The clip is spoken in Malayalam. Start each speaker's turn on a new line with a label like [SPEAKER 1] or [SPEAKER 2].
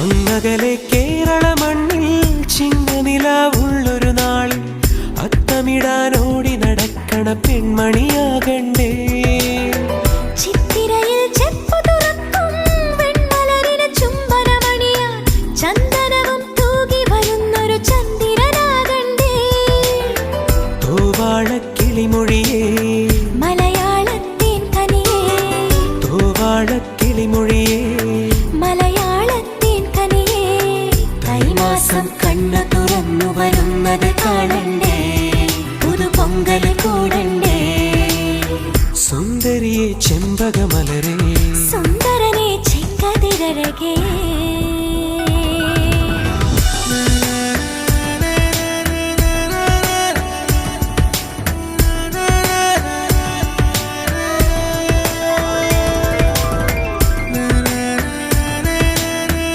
[SPEAKER 1] അങ്ങകലെ കേരള മണ്ണിൽ ചിങ്ങനിലാവുള്ളൊരു നാളിൽ അത്തമിടാനോടി നടക്കണ പെൺമണിയാകണ്ടേ.
[SPEAKER 2] ചിത്തിരയിൽ ചെപ്പു തുറക്കും വെൺമലരിന് ചുംബനമണിയാ ചന്ദനവും തൂകി വരുന്നൊരു ചന്ദ്രനാകണ്ടേ.
[SPEAKER 1] തൂവാളക്കിളിമൊഴിയേ
[SPEAKER 2] മലയാളത്തിൻ കനിയേ,
[SPEAKER 1] തൂവാളക്കിളിമൊഴിയേ
[SPEAKER 2] മലയാളത്തിൻ കനിയേ.
[SPEAKER 1] തൈമാസം കണ്ണു തുറന്നു വരുന്നത് കാണണ്ടേ,
[SPEAKER 2] പുതുപൊങ്കൽ കൂടണ്ടേ.
[SPEAKER 1] സുന്ദരിയെ ചെമ്പകമലരേ,
[SPEAKER 2] സുന്ദരനെ ചെങ്കതിരഴകേ.